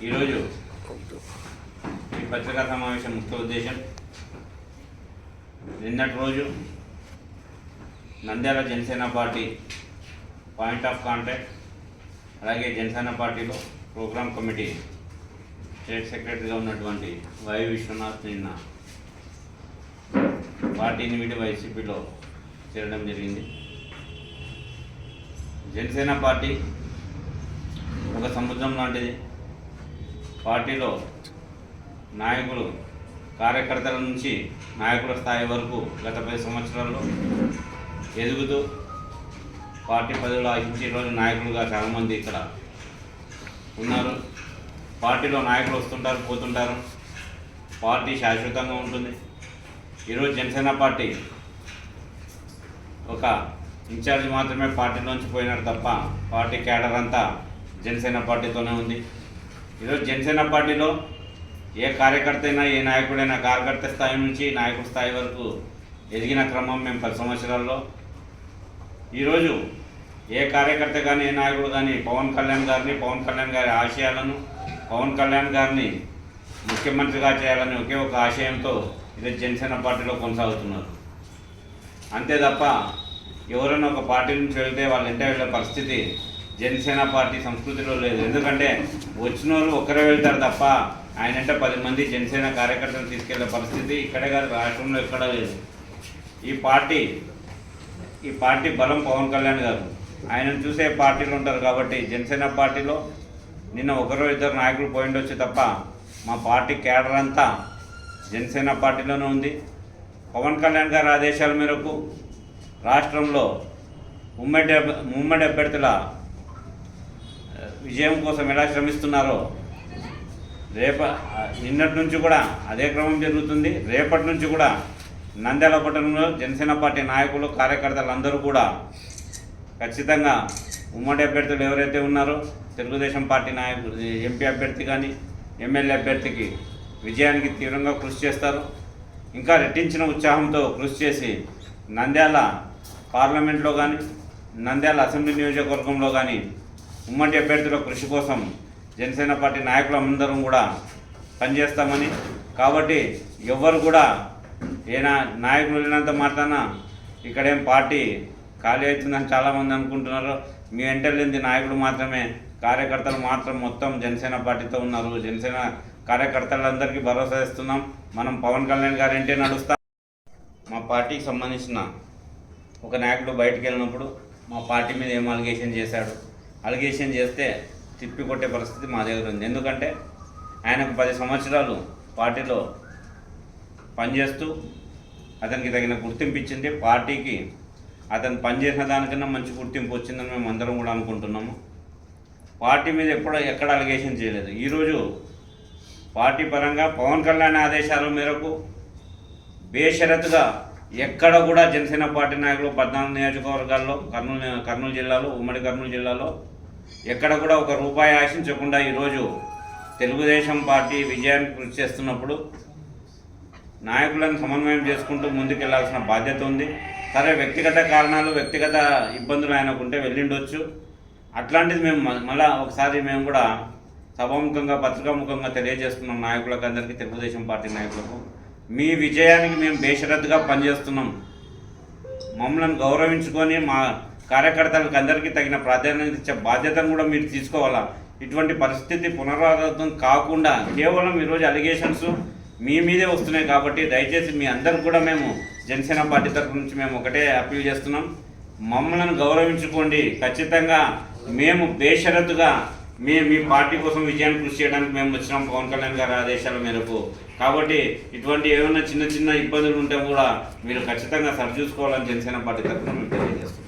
ఈరోజు ఈ పత్రికా సమావేశం ముఖ్య ఉద్దేశం, నిన్నటి రోజు Nandyal Janasena party point of contact, అలాగే జనసేన పార్టీలో ప్రోగ్రామ్ కమిటీ స్టేట్ సెక్రటరీగా ఉన్నటువంటి వై విశ్వనాథ్ నిన్న పార్టీని వీడి వైసీపీలో చేరడం జరిగింది. జనసేన పార్టీ ఒక సముద్రం లాంటిది. పార్టీలో నాయకులు, కార్యకర్తల నుంచి నాయకుల స్థాయి వరకు గత 10 సంవత్సరాల్లో ఎదుగుతూ పార్టీ పదవులు ఆశించి ఈరోజు నాయకులుగా చాలామంది ఇక్కడ ఉన్నారు. పార్టీలో నాయకులు వస్తుంటారు, పోతుంటారు. పార్టీ శాశ్వతంగా ఉంటుంది. ఈరోజు జనసేన పార్టీ ఒక ఇన్ఛార్జ్ మాత్రమే పార్టీలోంచి పోయినారు తప్ప పార్టీ క్యాడర్ అంతా జనసేన పార్టీతోనే ఉంది. ఈరోజు జనసేన పార్టీలో ఏ కార్యకర్త అయినా, ఏ నాయకుడైనా కార్యకర్త స్థాయి నుంచి నాయకుడి స్థాయి వరకు ఎదిగిన క్రమం మేము 10 సంవత్సరాల్లో. ఈరోజు ఏ కార్యకర్త కానీ, ఏ నాయకుడు కానీ పవన్ కళ్యాణ్ గారి ఆశయాలను, పవన్ కళ్యాణ్ గారిని ముఖ్యమంత్రిగా చేయాలని ఒకే ఒక ఆశయంతో ఈరోజు జనసేన పార్టీలో కొనసాగుతున్నారు. అంతే తప్ప ఎవరైనా ఒక పార్టీ నుంచి వెళ్తే వాళ్ళ ఇంట వెళ్ళే పరిస్థితి జనసేన పార్టీ సంస్కృతిలో లేదు. ఎందుకంటే వచ్చిన వాళ్ళు ఒక్కరే వెళ్తారు తప్ప ఆయన అంటే 10 మంది జనసేన కార్యకర్తలు తీసుకెళ్లే పరిస్థితి ఇక్కడే కాదు, రాష్ట్రంలో ఎక్కడా లేదు. ఈ పార్టీ బలం పవన్ కళ్యాణ్ గారు. ఆయనను చూసే పార్టీలు ఉంటారు కాబట్టి జనసేన పార్టీలో నిన్న 1-2 నాయకులు పోయిండొచ్చు తప్ప మా పార్టీ క్యాడర్ అంతా జనసేన పార్టీలోనే ఉంది. పవన్ కళ్యాణ్ గారి ఆదేశాల మేరకు రాష్ట్రంలో ఉమ్మడి అభ్యర్థుల విజయం కోసం ఎలా శ్రమిస్తున్నారో నిన్నటి నుంచి కూడా అదే క్రమం జరుగుతుంది. రేపటి నుంచి కూడా నంద్యాల పట్టణంలో జనసేన పార్టీ నాయకులు, కార్యకర్తలు అందరూ కూడా ఖచ్చితంగా ఉమ్మడి అభ్యర్థులు ఎవరైతే ఉన్నారో తెలుగుదేశం పార్టీ నాయకులు, ఎంపీ అభ్యర్థి కానీ ఎమ్మెల్యే అభ్యర్థికి విజయానికి తీవ్రంగా కృషి చేస్తారు. ఇంకా రెట్టించిన ఉత్సాహంతో కృషి చేసి నంద్యాల పార్లమెంట్లో కానీ, నంద్యాల అసెంబ్లీ నియోజకవర్గంలో కానీ ఉమ్మడి అభ్యర్థుల కృషి కోసం జనసేన పార్టీ నాయకులందరం కూడా పనిచేస్తామని, కాబట్టి ఎవ్వరు కూడా నాయకులు వెళ్ళినంత మాత్రాన ఇక్కడేం పార్టీ ఖాళీ అవుతుందని చాలామంది అనుకుంటున్నారు. మీ వెంటలేంది నాయకుడు మాత్రమే, కార్యకర్తలు మాత్రం మొత్తం జనసేన పార్టీతో ఉన్నారు. జనసేన కార్యకర్తలందరికీ భరోసా ఇస్తున్నాం. మనం పవన్ కళ్యాణ్ గారు ఏంటే నడుస్తాం. మా పార్టీకి సంబంధించిన ఒక నాయకుడు బయటకు వెళ్ళినప్పుడు మా పార్టీ మీద ఏం అలిగేషన్ చేస్తే తిప్పి కొట్టే పరిస్థితి మా దగ్గర ఉంది. ఎందుకంటే ఆయనకు 10 సంవత్సరాలు పార్టీలో పనిచేస్తూ అతనికి తగిన గుర్తింపు ఇచ్చింది. పార్టీకి అతను పనిచేసిన దానికన్నా మంచి గుర్తింపు వచ్చిందని మేము అందరం కూడా అనుకుంటున్నాము. పార్టీ మీద ఎక్కడ అలిగేషన్ చేయలేదు. ఈరోజు పార్టీ పరంగా పవన్ కళ్యాణ్ ఆదేశాల మేరకు బేషరతుగా ఎక్కడ కూడా జనసేన పార్టీ నాయకులు 14 నియోజకవర్గాల్లో, కర్నూలు జిల్లాలో, ఉమ్మడి కర్నూలు జిల్లాలో ఎక్కడ కూడా ₹1 ఆశించకుండా ఈరోజు తెలుగుదేశం పార్టీ విజయానికి కృషి చేస్తున్నప్పుడు నాయకులను సమన్వయం చేసుకుంటూ ముందుకెళ్లాల్సిన బాధ్యత ఉంది. సరే, వ్యక్తిగత కారణాలు, వ్యక్తిగత ఇబ్బందులు ఆయనకుంటే వెళ్ళిండొచ్చు. అట్లాంటిది మేము మళ్ళీ ఒకసారి మేము కూడా సభాముఖంగా, పత్రికాముఖంగా తెలియజేస్తున్నాం నాయకులకు అందరికీ, తెలుగుదేశం పార్టీ నాయకులకు, మీ విజయానికి మేము బేషరతుగా పనిచేస్తున్నాం. మమ్మల్ని గౌరవించుకొని మా కార్యకర్తలకు అందరికీ తగిన ప్రాధాన్యత ఇచ్చే బాధ్యతను కూడా మీరు తీసుకోవాలా. ఇటువంటి పరిస్థితి పునరావృతం కాకుండా కేవలం ఈరోజు అలిగేషన్స్ మీ మీదే వస్తున్నాయి. కాబట్టి దయచేసి మీ అందరికి కూడా మేము జనసేన పార్టీ తరఫు నుంచి మేము ఒకటే అప్పీల్ చేస్తున్నాం, మమ్మల్ని గౌరవించుకోండి. ఖచ్చితంగా మేము బేషరతుగా మీ పార్టీ కోసం విజయాన్ని కృషి చేయడానికి మేము వచ్చినాం పవన్ కళ్యాణ్ గారి ఆదేశాల మేరకు. కాబట్టి ఇటువంటి ఏమైనా చిన్న ఇబ్బందులు ఉంటే కూడా మీరు ఖచ్చితంగా సరిచూసుకోవాలని జనసేన పార్టీ తరఫున మేము తెలియజేస్తున్నాం.